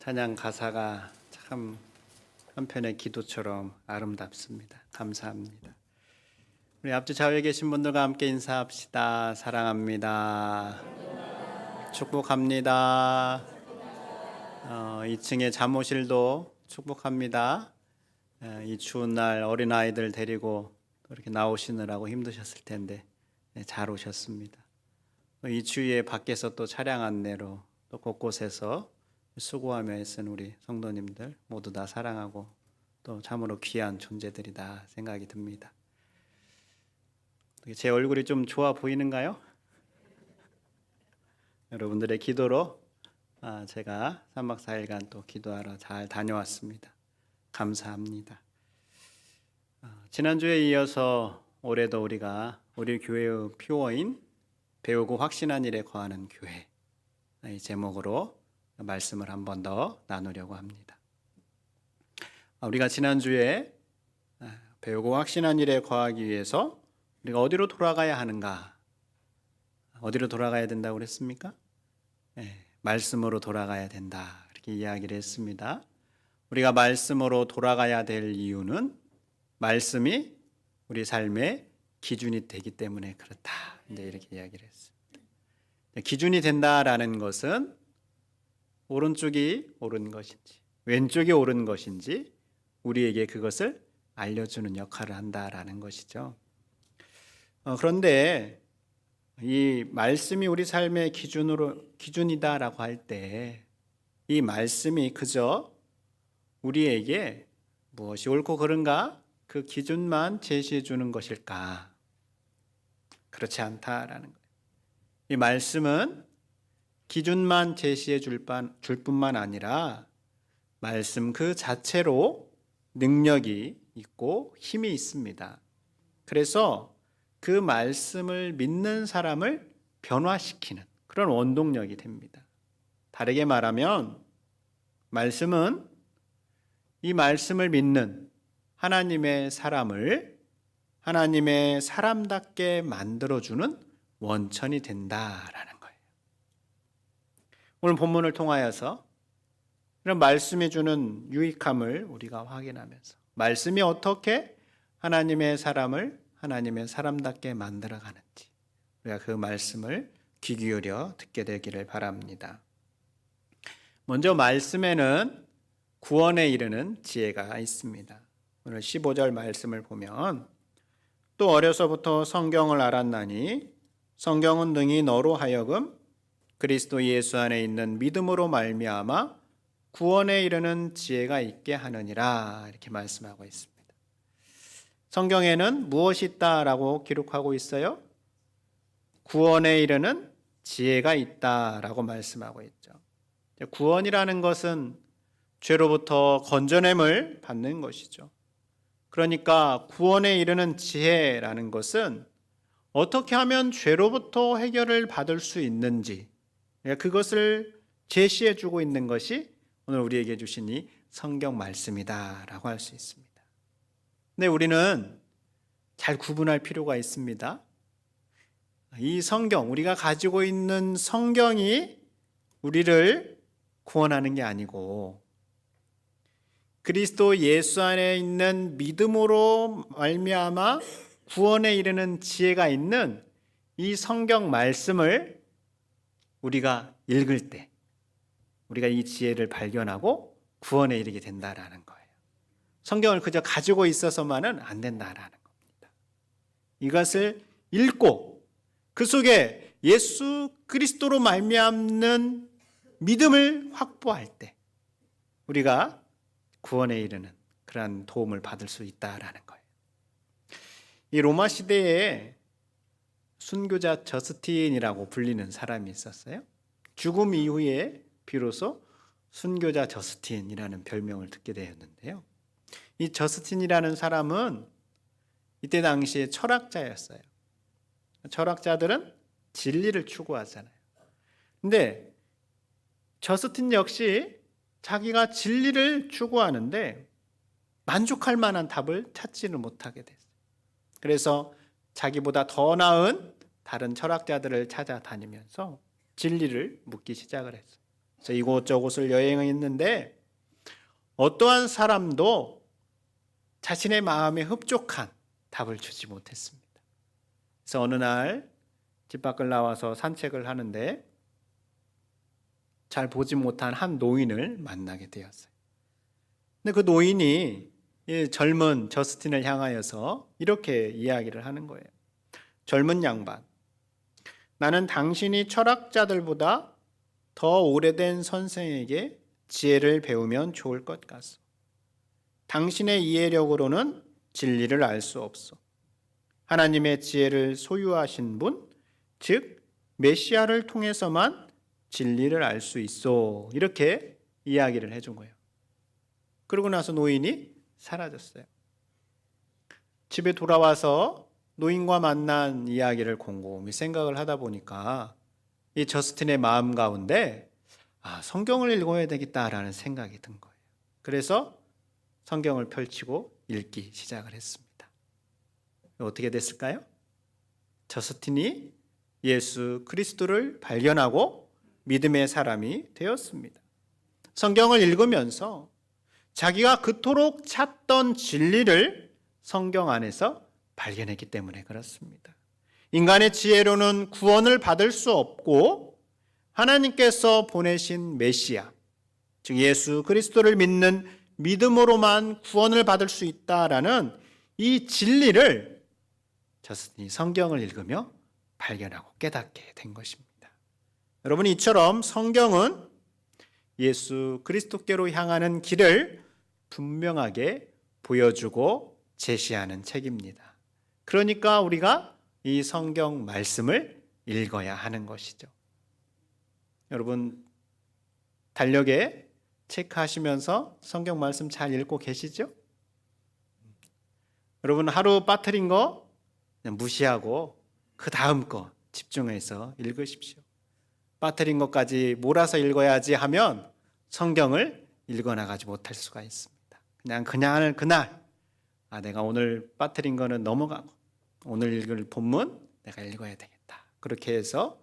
찬양 가사가 참 한편의 기도처럼 아름답습니다. 감사합니다. 우리 앞뒤 좌우에 계신 분들과 함께 인사합시다. 사랑합니다. 축복합니다. 2층의 잠옷실도 축복합니다. 이 추운 날 어린아이들 데리고 이렇게 나오시느라고 힘드셨을 텐데 잘 오셨습니다. 이 추위에 밖에서 또 차량 안내로 또 곳곳에서 수고하며 애쓴 우리 성도님들 모두 다 사랑하고 또 참으로 귀한 존재들이다 생각이 듭니다. 제 얼굴이 좀 좋아 보이는가요? 여러분들의 기도로 제가 3박 4일간 또 기도하러 잘 다녀왔습니다. 감사합니다. 지난주에 이어서 올해도 우리가 우리 교회의 표어인 배우고 확신한 일에 거하는 교회, 이 제목으로 말씀을 한 번 더 나누려고 합니다. 우리가 지난주에 배우고 확신한 일에 거하기 위해서 우리가 어디로 돌아가야 하는가? 어디로 돌아가야 된다고 그랬습니까? 말씀으로 돌아가야 된다, 이렇게 이야기를 했습니다. 우리가 말씀으로 돌아가야 될 이유는 말씀이 우리 삶의 기준이 되기 때문에 그렇다, 이렇게 이야기를 했습니다. 기준이 된다라는 것은 오른쪽이 옳은 것인지 왼쪽이 옳은 것인지 우리에게 그것을 알려주는 역할을 한다라는 것이죠. 그런데 이 말씀이 우리 삶의 기준이다라고 할 때 이 말씀이 그저 우리에게 무엇이 옳고 그른가 그 기준만 제시해 주는 것일까? 그렇지 않다라는 거예요. 이 말씀은 기준만 제시해 줄 뿐만 아니라 말씀 그 자체로 능력이 있고 힘이 있습니다. 그래서 그 말씀을 믿는 사람을 변화시키는 그런 원동력이 됩니다. 다르게 말하면 말씀은 이 말씀을 믿는 하나님의 사람을 하나님의 사람답게 만들어주는 원천이 된다라는 거예요. 오늘 본문을 통하여서 이런 말씀이 주는 유익함을 우리가 확인하면서 말씀이 어떻게 하나님의 사람을 하나님의 사람답게 만들어가는지 우리가 그 말씀을 귀 기울여 듣게 되기를 바랍니다. 먼저 말씀에는 구원에 이르는 지혜가 있습니다. 오늘 15절 말씀을 보면 또 어려서부터 성경을 알았나니 성경은 능히 너로 하여금 그리스도 예수 안에 있는 믿음으로 말미암아 구원에 이르는 지혜가 있게 하느니라, 이렇게 말씀하고 있습니다. 성경에는 무엇이 있다라고 기록하고 있어요? 구원에 이르는 지혜가 있다라고 말씀하고 있죠. 구원이라는 것은 죄로부터 건져냄을 받는 것이죠. 그러니까 구원에 이르는 지혜라는 것은 어떻게 하면 죄로부터 해결을 받을 수 있는지 그것을 제시해 주고 있는 것이 오늘 우리에게 주신 이 성경 말씀이다라고 할 수 있습니다. 근데 우리는 잘 구분할 필요가 있습니다. 이 성경, 우리가 가지고 있는 성경이 우리를 구원하는 게 아니고 그리스도 예수 안에 있는 믿음으로 말미암아 구원에 이르는 지혜가 있는 이 성경 말씀을 우리가 읽을 때 우리가 이 지혜를 발견하고 구원에 이르게 된다라는 거예요. 성경을 그저 가지고 있어서만은 안 된다라는 겁니다. 이것을 읽고 그 속에 예수 그리스도로 말미암는 믿음을 확보할 때 우리가 구원에 이르는 그러한 도움을 받을 수 있다라는 거예요. 이 로마 시대에 순교자 저스틴이라고 불리는 사람이 있었어요. 죽음 이후에 비로소 순교자 저스틴이라는 별명을 듣게 되었는데요. 이 저스틴이라는 사람은 이때 당시에 철학자였어요. 철학자들은 진리를 추구하잖아요. 근데 저스틴 역시 자기가 진리를 추구하는데 만족할 만한 답을 찾지는 못하게 됐어요. 그래서 자기보다 더 나은 다른 철학자들을 찾아다니면서 진리를 묻기 시작을 했어요. 그래서 이곳저곳을 여행했는데 어떠한 사람도 자신의 마음에 흡족한 답을 주지 못했습니다. 그래서 어느 날 집 밖을 나와서 산책을 하는데 잘 보지 못한 한 노인을 만나게 되었어요. 근데 그 노인이 이 젊은 저스틴을 향하여서 이렇게 이야기를 하는 거예요. 젊은 양반, 나는 당신이 철학자들보다 더 오래된 선생에게 지혜를 배우면 좋을 것 같소. 당신의 이해력으로는 진리를 알 수 없소. 하나님의 지혜를 소유하신 분, 즉 메시아를 통해서만 진리를 알 수 있어. 이렇게 이야기를 해준 거예요. 그러고 나서 노인이 사라졌어요. 집에 돌아와서 노인과 만난 이야기를 곰곰이 생각을 하다 보니까 이 저스틴의 마음 가운데 성경을 읽어야 되겠다라는 생각이 든 거예요. 그래서 성경을 펼치고 읽기 시작을 했습니다. 어떻게 됐을까요? 저스틴이 예수 그리스도를 발견하고 믿음의 사람이 되었습니다. 성경을 읽으면서 자기가 그토록 찾던 진리를 성경 안에서 발견했기 때문에 그렇습니다. 인간의 지혜로는 구원을 받을 수 없고 하나님께서 보내신 메시아, 즉 예수 그리스도를 믿는 믿음으로만 구원을 받을 수 있다라는 이 진리를 저스틴이 성경을 읽으며 발견하고 깨닫게 된 것입니다. 여러분, 이처럼 성경은 예수 그리스도께로 향하는 길을 분명하게 보여주고 제시하는 책입니다. 그러니까 우리가 이 성경 말씀을 읽어야 하는 것이죠. 여러분, 달력에 체크하시면서 성경 말씀 잘 읽고 계시죠? 여러분, 하루 빠뜨린 거 그냥 무시하고 그 다음 거 집중해서 읽으십시오. 빠뜨린 것까지 몰아서 읽어야지 하면 성경을 읽어나가지 못할 수가 있습니다. 그날 내가 오늘 빠뜨린 거는 넘어가고 오늘 읽을 본문 내가 읽어야 되겠다. 그렇게 해서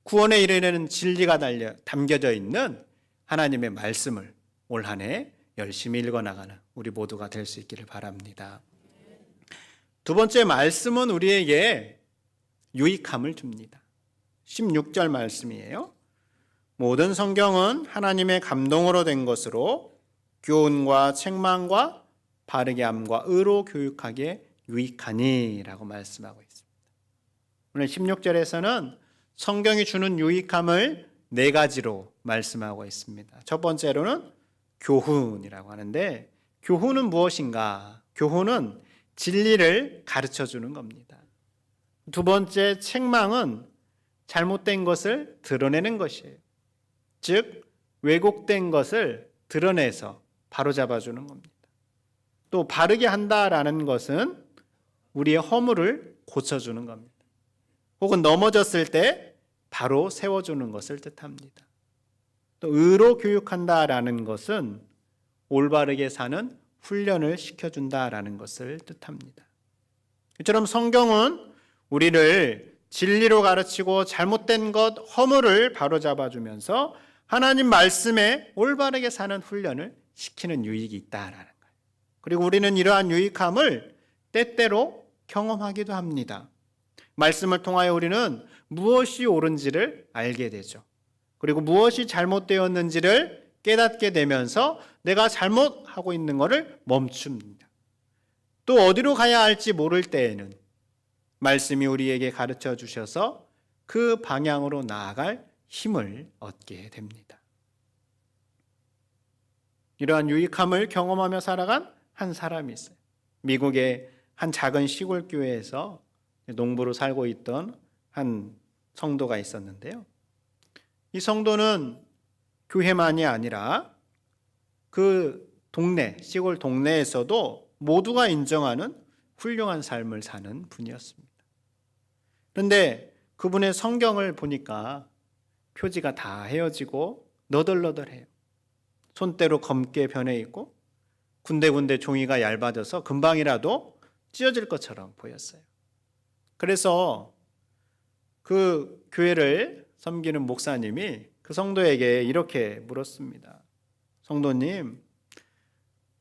구원에 이르는 진리가 담겨져 있는 하나님의 말씀을 올 한 해 열심히 읽어나가는 우리 모두가 될 수 있기를 바랍니다. 두 번째 말씀은 우리에게 유익함을 줍니다. 16절 말씀이에요. 모든 성경은 하나님의 감동으로 된 것으로 교훈과 책망과 바르게 함과 의로 교육하기에 유익하니 라고 말씀하고 있습니다. 오늘 16절에서는 성경이 주는 유익함을 네 가지로 말씀하고 있습니다. 첫 번째로는 교훈이라고 하는데, 교훈은 무엇인가? 교훈은 진리를 가르쳐 주는 겁니다. 두 번째, 책망은 잘못된 것을 드러내는 것이에요. 즉 왜곡된 것을 드러내서 바로잡아 주는 겁니다. 또 바르게 한다라는 것은 우리의 허물을 고쳐주는 겁니다. 혹은 넘어졌을 때 바로 세워주는 것을 뜻합니다. 또 의로 교육한다라는 것은 올바르게 사는 훈련을 시켜준다라는 것을 뜻합니다. 이처럼 성경은 우리를 진리로 가르치고 잘못된 것, 허물을 바로잡아주면서 하나님 말씀에 올바르게 사는 훈련을 시키는 유익이 있다라는 거예요. 그리고 우리는 이러한 유익함을 때때로 경험하기도 합니다. 말씀을 통하여 우리는 무엇이 옳은지를 알게 되죠. 그리고 무엇이 잘못되었는지를 깨닫게 되면서 내가 잘못하고 있는 것을 멈춥니다. 또 어디로 가야 할지 모를 때에는 말씀이 우리에게 가르쳐 주셔서 그 방향으로 나아갈 힘을 얻게 됩니다. 이러한 유익함을 경험하며 살아간 한 사람이 있어요. 미국의 한 작은 시골 교회에서 농부로 살고 있던 한 성도가 있었는데요. 이 성도는 교회만이 아니라 그 동네, 시골 동네에서도 모두가 인정하는 훌륭한 삶을 사는 분이었습니다. 그런데 그분의 성경을 보니까 표지가 다 헤어지고 너덜너덜해요. 손때로 검게 변해 있고 군데군데 종이가 얇아져서 금방이라도 찢어질 것처럼 보였어요. 그래서 그 교회를 섬기는 목사님이 그 성도에게 이렇게 물었습니다. 성도님,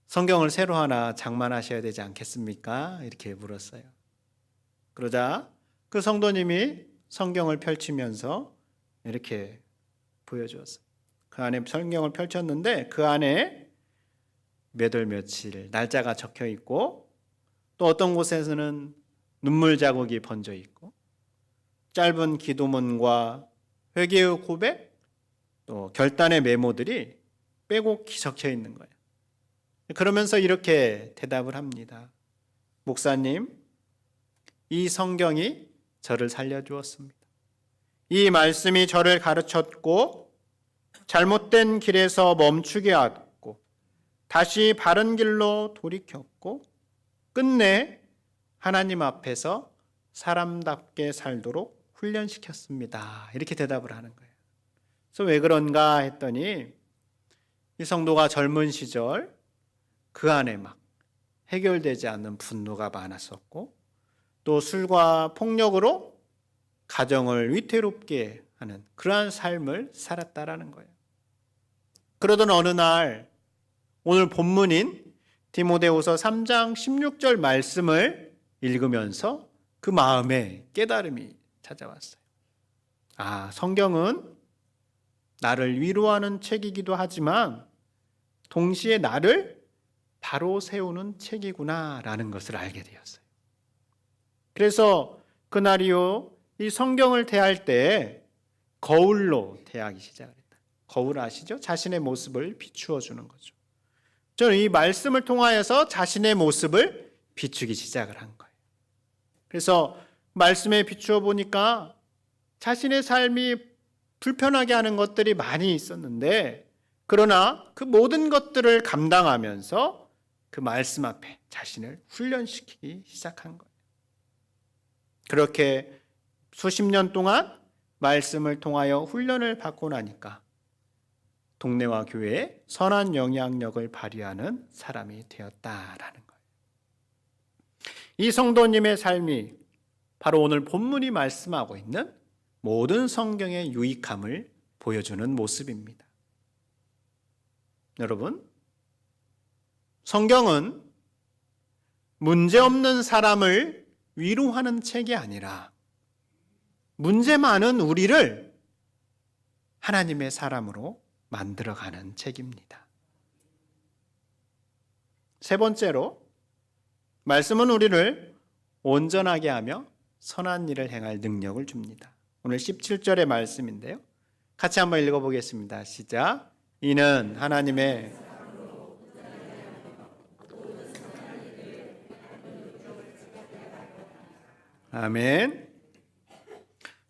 성경을 새로 하나 장만하셔야 되지 않겠습니까? 이렇게 물었어요. 그러자 그 성도님이 성경을 펼치면서 이렇게 보여주었어요. 그 안에 성경을 펼쳤는데 그 안에 몇 월 며칠 날짜가 적혀 있고, 또 어떤 곳에서는 눈물 자국이 번져 있고, 짧은 기도문과 회개의 고백, 또 결단의 메모들이 빼곡히 적혀 있는 거예요. 그러면서 이렇게 대답을 합니다. 목사님, 이 성경이 저를 살려주었습니다. 이 말씀이 저를 가르쳤고 잘못된 길에서 멈추게 하고 다시 바른 길로 돌이켰고 끝내 하나님 앞에서 사람답게 살도록 훈련시켰습니다. 이렇게 대답을 하는 거예요. 그래서 왜 그런가 했더니 이 성도가 젊은 시절 그 안에 막 해결되지 않는 분노가 많았었고, 또 술과 폭력으로 가정을 위태롭게 하는 그러한 삶을 살았다라는 거예요. 그러던 어느 날 오늘 본문인 디모데후서 3장 16절 말씀을 읽으면서 그 마음에 깨달음이 찾아왔어요. 아, 성경은 나를 위로하는 책이기도 하지만 동시에 나를 바로 세우는 책이구나라는 것을 알게 되었어요. 그래서 그날이요, 이 성경을 대할 때 거울로 대하기 시작을 했다. 거울 아시죠? 자신의 모습을 비추어 주는 거죠. 저는 이 말씀을 통하여서 자신의 모습을 비추기 시작을 한 거예요. 그래서 말씀에 비추어 보니까 자신의 삶이 불편하게 하는 것들이 많이 있었는데, 그러나 그 모든 것들을 감당하면서 그 말씀 앞에 자신을 훈련시키기 시작한 거예요. 그렇게 수십 년 동안 말씀을 통하여 훈련을 받고 나니까 동네와 교회에 선한 영향력을 발휘하는 사람이 되었다라는 거예요. 이 성도님의 삶이 바로 오늘 본문이 말씀하고 있는 모든 성경의 유익함을 보여주는 모습입니다. 여러분, 성경은 문제없는 사람을 위로하는 책이 아니라 문제 많은 우리를 하나님의 사람으로 만들어가는 책입니다. 세 번째로, 말씀은 우리를 온전하게 하며 선한 일을 행할 능력을 줍니다. 오늘 17절의 말씀인데요. 같이 한번 읽어보겠습니다. 시작. 이는 하나님의 아멘.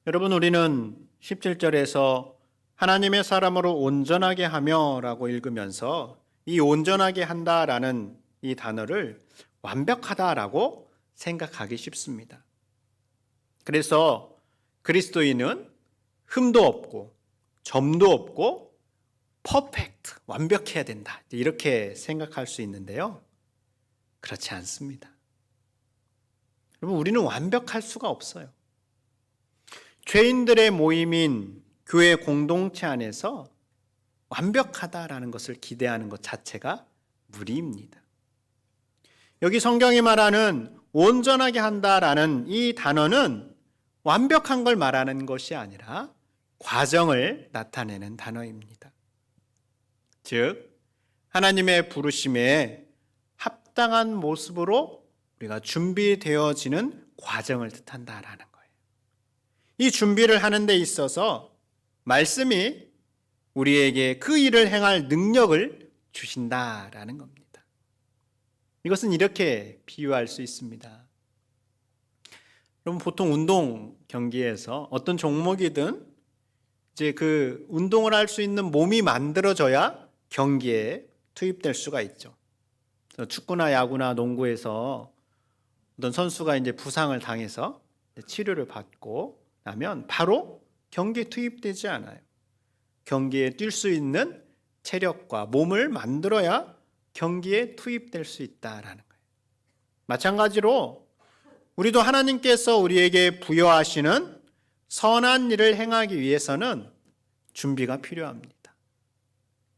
여러분, 우리는 17절에서 하나님의 사람으로 온전하게 하며 라고 읽으면서 이 온전하게 한다라는 이 단어를 완벽하다라고 생각하기 쉽습니다. 그래서 그리스도인은 흠도 없고 점도 없고 퍼펙트, 완벽해야 된다, 이렇게 생각할 수 있는데요, 그렇지 않습니다. 여러분, 우리는 완벽할 수가 없어요. 죄인들의 모임인 교회 공동체 안에서 완벽하다라는 것을 기대하는 것 자체가 무리입니다. 여기 성경이 말하는 온전하게 한다라는 이 단어는 완벽한 걸 말하는 것이 아니라 과정을 나타내는 단어입니다. 즉, 하나님의 부르심에 합당한 모습으로 우리가 준비되어지는 과정을 뜻한다라는 거예요. 이 준비를 하는 데 있어서 말씀이 우리에게 그 일을 행할 능력을 주신다라는 겁니다. 이것은 이렇게 비유할 수 있습니다. 여러분, 보통 운동 경기에서 어떤 종목이든 이제 그 운동을 할 수 있는 몸이 만들어져야 경기에 투입될 수가 있죠. 축구나 야구나 농구에서 어떤 선수가 이제 부상을 당해서 치료를 받고 나면 바로 경기에 투입되지 않아요. 경기에 뛸 수 있는 체력과 몸을 만들어야 경기에 투입될 수 있다라는 거예요. 마찬가지로 우리도 하나님께서 우리에게 부여하시는 선한 일을 행하기 위해서는 준비가 필요합니다.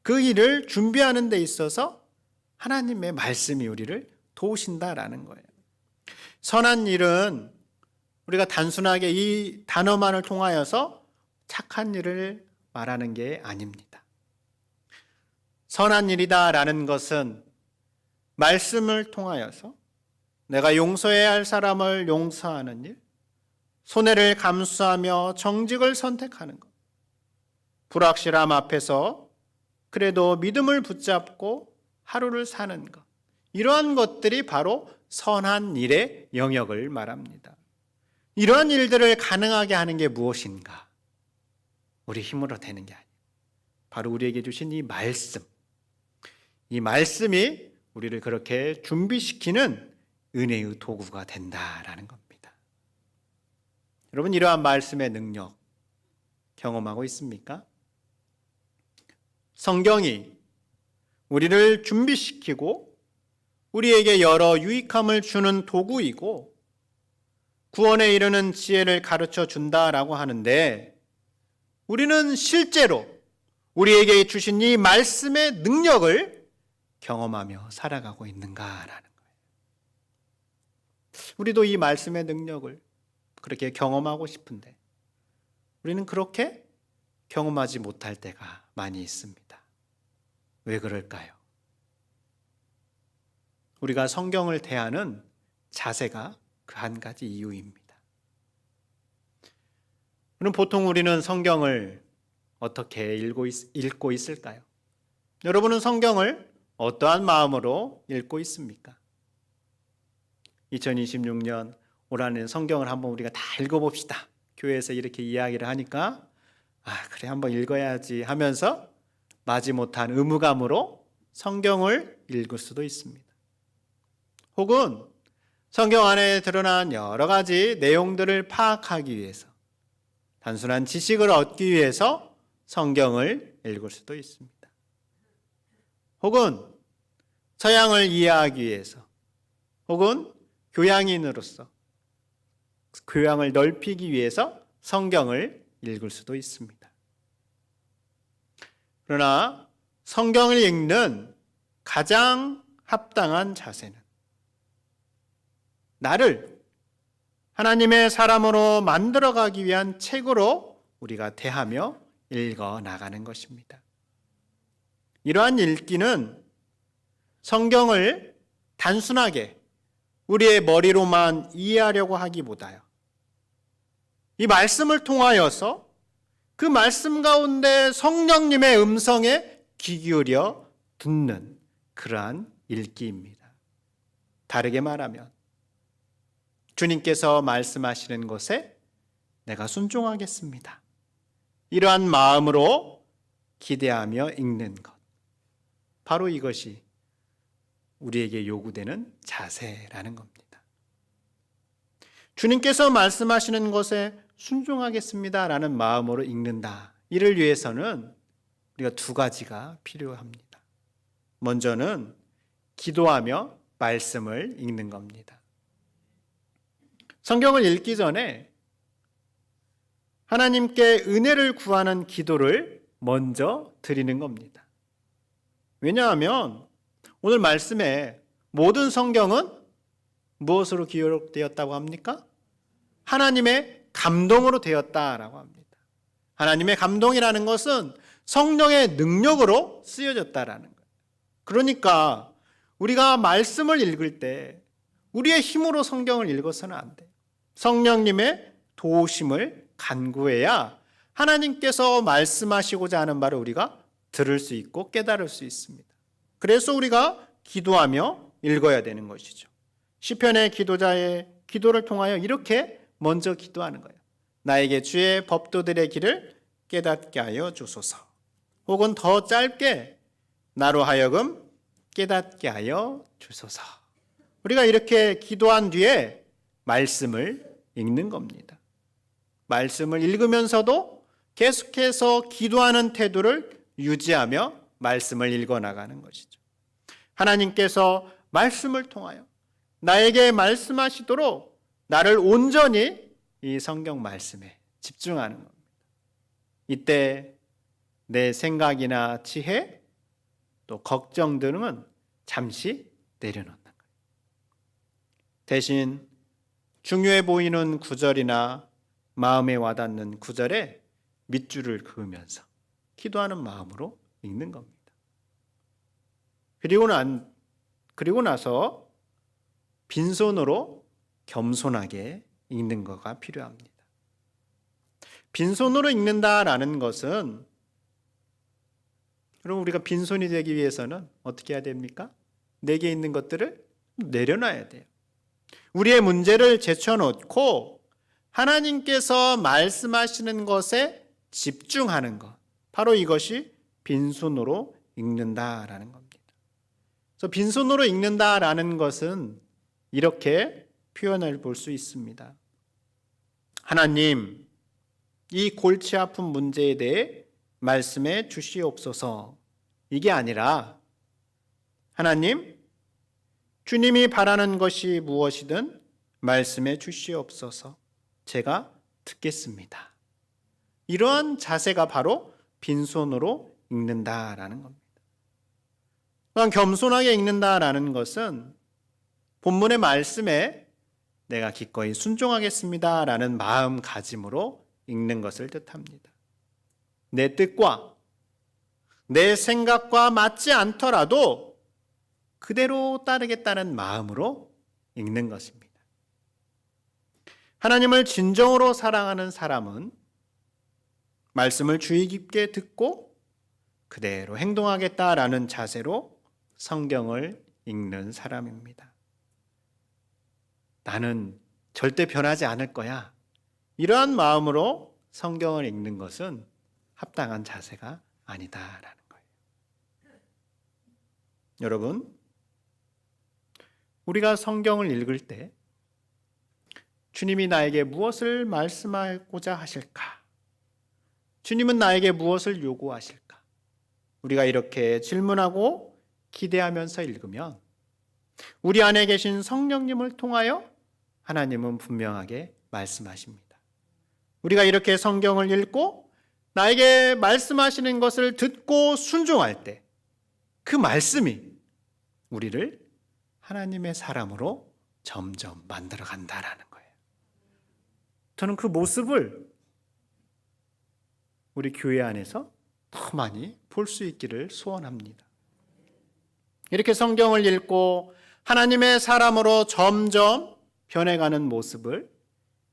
그 일을 준비하는 데 있어서 하나님의 말씀이 우리를 도우신다라는 거예요. 선한 일은 우리가 단순하게 이 단어만을 통하여서 착한 일을 말하는 게 아닙니다. 선한 일이다라는 것은 말씀을 통하여서 내가 용서해야 할 사람을 용서하는 일, 손해를 감수하며 정직을 선택하는 것, 불확실함 앞에서 그래도 믿음을 붙잡고 하루를 사는 것, 이러한 것들이 바로 선한 일의 영역을 말합니다. 이러한 일들을 가능하게 하는 게 무엇인가? 우리 힘으로 되는 게 아니에요. 바로 우리에게 주신 이 말씀, 이 말씀이 우리를 그렇게 준비시키는 은혜의 도구가 된다라는 겁니다. 여러분, 이러한 말씀의 능력 경험하고 있습니까? 성경이 우리를 준비시키고 우리에게 여러 유익함을 주는 도구이고 구원에 이르는 지혜를 가르쳐 준다라고 하는데, 우리는 실제로 우리에게 주신 이 말씀의 능력을 경험하며 살아가고 있는가라는 거예요. 우리도 이 말씀의 능력을 그렇게 경험하고 싶은데 우리는 그렇게 경험하지 못할 때가 많이 있습니다. 왜 그럴까요? 우리가 성경을 대하는 자세가 그 한 가지 이유입니다. 그럼 보통 우리는 성경을 어떻게 읽고 있을까요? 여러분은 성경을 어떠한 마음으로 읽고 있습니까? 2026년 올 한해 성경을 한번 우리가 다 읽어봅시다. 교회에서 이렇게 이야기를 하니까 그래 한번 읽어야지 하면서 마지못한 의무감으로 성경을 읽을 수도 있습니다. 혹은 성경 안에 드러난 여러 가지 내용들을 파악하기 위해서, 단순한 지식을 얻기 위해서 성경을 읽을 수도 있습니다. 혹은 서양을 이해하기 위해서, 혹은 교양인으로서 교양을 넓히기 위해서 성경을 읽을 수도 있습니다. 그러나 성경을 읽는 가장 합당한 자세는 나를 하나님의 사람으로 만들어가기 위한 책으로 우리가 대하며 읽어 나가는 것입니다. 이러한 읽기는 성경을 단순하게 우리의 머리로만 이해하려고 하기보다요, 이 말씀을 통하여서 그 말씀 가운데 성령님의 음성에 귀 기울여 듣는 그러한 읽기입니다. 다르게 말하면 주님께서 말씀하시는 것에 내가 순종하겠습니다, 이러한 마음으로 기대하며 읽는 것, 바로 이것이 우리에게 요구되는 자세라는 겁니다. 주님께서 말씀하시는 것에 순종하겠습니다라는 마음으로 읽는다. 이를 위해서는 우리가 두 가지가 필요합니다. 먼저는 기도하며 말씀을 읽는 겁니다. 성경을 읽기 전에 하나님께 은혜를 구하는 기도를 먼저 드리는 겁니다. 왜냐하면 오늘 말씀에 모든 성경은 무엇으로 기록되었다고 합니까? 하나님의 감동으로 되었다라고 합니다. 하나님의 감동이라는 것은 성령의 능력으로 쓰여졌다라는 거예요. 그러니까 우리가 말씀을 읽을 때 우리의 힘으로 성경을 읽어서는 안 돼요. 성령님의 도우심을 간구해야 하나님께서 말씀하시고자 하는 바를 우리가 들을 수 있고 깨달을 수 있습니다. 그래서 우리가 기도하며 읽어야 되는 것이죠. 시편의 기도자의 기도를 통하여 이렇게 먼저 기도하는 거예요. 나에게 주의 법도들의 길을 깨닫게 하여 주소서. 혹은 더 짧게 나로 하여금 깨닫게 하여 주소서. 우리가 이렇게 기도한 뒤에 말씀을 읽는 겁니다. 말씀을 읽으면서도 계속해서 기도하는 태도를 유지하며 말씀을 읽어나가는 것이죠. 하나님께서 말씀을 통하여 나에게 말씀하시도록 나를 온전히 이 성경 말씀에 집중하는 겁니다. 이때 내 생각이나 지혜, 또 걱정 등은 잠시 내려놓는 거예요. 대신 중요해 보이는 구절이나 마음에 와닿는 구절에 밑줄을 그으면서 기도하는 마음으로 읽는 겁니다. 그리고 나서 빈손으로 겸손하게 읽는 것가 필요합니다. 빈손으로 읽는다라는 것은, 여러분, 우리가 빈손이 되기 위해서는 어떻게 해야 됩니까? 내게 있는 것들을 내려놔야 돼요. 우리의 문제를 제쳐놓고 하나님께서 말씀하시는 것에 집중하는 것, 바로 이것이 빈손으로 읽는다라는 겁니다. 그래서 빈손으로 읽는다라는 것은 이렇게 표현을 볼 수 있습니다. 하나님, 이 골치 아픈 문제에 대해 말씀해 주시옵소서. 이게 아니라, 하나님, 주님이 바라는 것이 무엇이든 말씀해 주시옵소서. 제가 듣겠습니다. 이러한 자세가 바로 빈손으로 읽는다라는 겁니다. 또한 겸손하게 읽는다라는 것은 본문의 말씀에 내가 기꺼이 순종하겠습니다라는 마음가짐으로 읽는 것을 뜻합니다. 내 뜻과 내 생각과 맞지 않더라도 그대로 따르겠다는 마음으로 읽는 것입니다. 하나님을 진정으로 사랑하는 사람은 말씀을 주의 깊게 듣고 그대로 행동하겠다라는 자세로 성경을 읽는 사람입니다. 나는 절대 변하지 않을 거야. 이러한 마음으로 성경을 읽는 것은 합당한 자세가 아니다라는 거예요. 여러분, 우리가 성경을 읽을 때 주님이 나에게 무엇을 말씀하고자 하실까? 주님은 나에게 무엇을 요구하실까? 우리가 이렇게 질문하고 기대하면서 읽으면 우리 안에 계신 성령님을 통하여 하나님은 분명하게 말씀하십니다. 우리가 이렇게 성경을 읽고 나에게 말씀하시는 것을 듣고 순종할 때 그 말씀이 우리를 하나님의 사람으로 점점 만들어 간다라는 거예요. 저는 그 모습을 우리 교회 안에서 더 많이 볼 수 있기를 소원합니다. 이렇게 성경을 읽고 하나님의 사람으로 점점 변해가는 모습을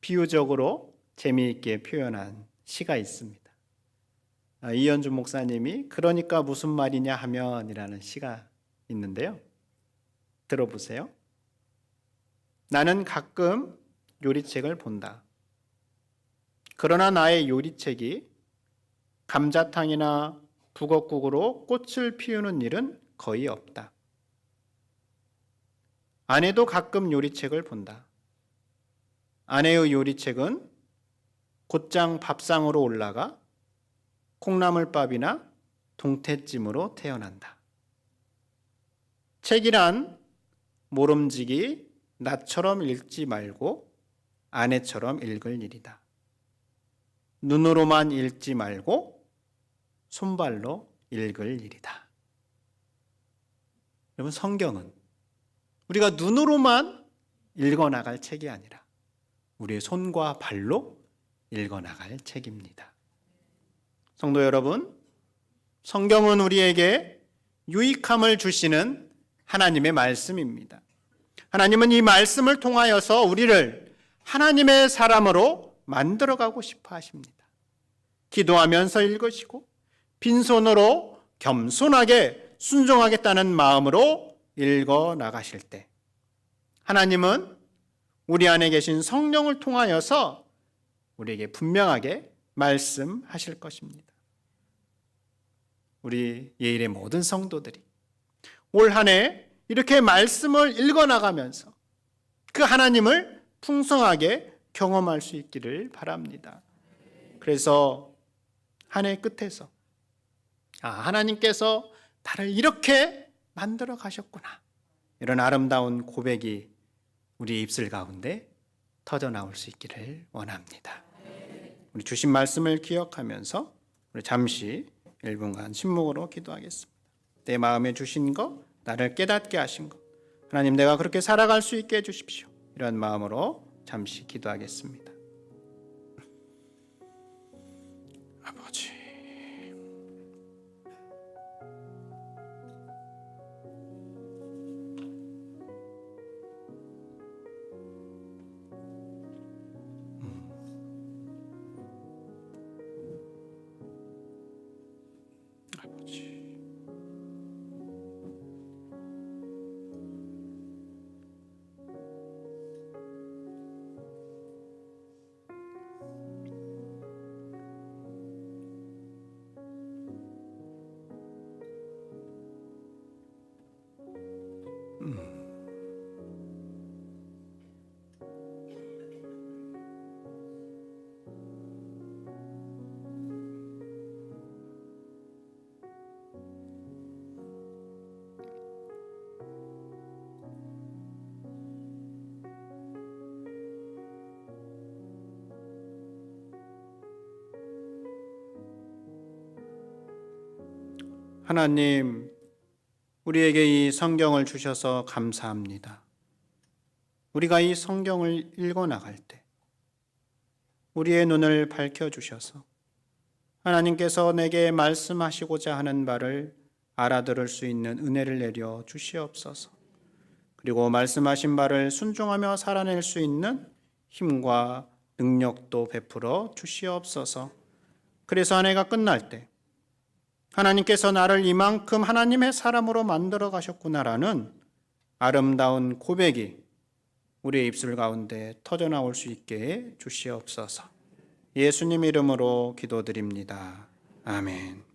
비유적으로 재미있게 표현한 시가 있습니다. 이현주 목사님이 그러니까 무슨 말이냐 하면 이라는 시가 있는데요. 들어보세요. 나는 가끔 요리책을 본다. 그러나 나의 요리책이 감자탕이나 북엇국으로 꽃을 피우는 일은 거의 없다. 아내도 가끔 요리책을 본다. 아내의 요리책은 곧장 밥상으로 올라가 콩나물밥이나 동태찜으로 태어난다. 책이란 모름지기 나처럼 읽지 말고 아내처럼 읽을 일이다. 눈으로만 읽지 말고 손발로 읽을 일이다. 여러분, 성경은 우리가 눈으로만 읽어나갈 책이 아니라 우리의 손과 발로 읽어나갈 책입니다. 성도 여러분, 성경은 우리에게 유익함을 주시는 하나님의 말씀입니다. 하나님은 이 말씀을 통하여서 우리를 하나님의 사람으로 만들어가고 싶어 하십니다. 기도하면서 읽으시고 빈손으로 겸손하게 순종하겠다는 마음으로 읽어 나가실 때 하나님은 우리 안에 계신 성령을 통하여서 우리에게 분명하게 말씀하실 것입니다. 우리 예일의 모든 성도들이 올 한 해 이렇게 말씀을 읽어 나가면서 그 하나님을 풍성하게 경험할 수 있기를 바랍니다. 그래서 한 해 끝에서 하나님께서 나를 이렇게 만들어 가셨구나, 이런 아름다운 고백이 우리 입술 가운데 터져 나올 수 있기를 원합니다. 우리 주신 말씀을 기억하면서 우리 잠시 1분간 침묵으로 기도하겠습니다. 내 마음에 주신 것, 나를 깨닫게 하신 것, 하나님 내가 그렇게 살아갈 수 있게 해주십시오. 이런 마음으로 잠시 기도하겠습니다. 아버지, 아버지, 하나님, 우리에게 이 성경을 주셔서 감사합니다. 우리가 이 성경을 읽어나갈 때 우리의 눈을 밝혀주셔서 하나님께서 내게 말씀하시고자 하는 바를 알아들을 수 있는 은혜를 내려 주시옵소서. 그리고 말씀하신 바를 순종하며 살아낼 수 있는 힘과 능력도 베풀어 주시옵소서. 그래서 한 해가 끝날 때 하나님께서 나를 이만큼 하나님의 사람으로 만들어 가셨구나라는 아름다운 고백이 우리의 입술 가운데 터져나올 수 있게 주시옵소서. 예수님 이름으로 기도드립니다. 아멘.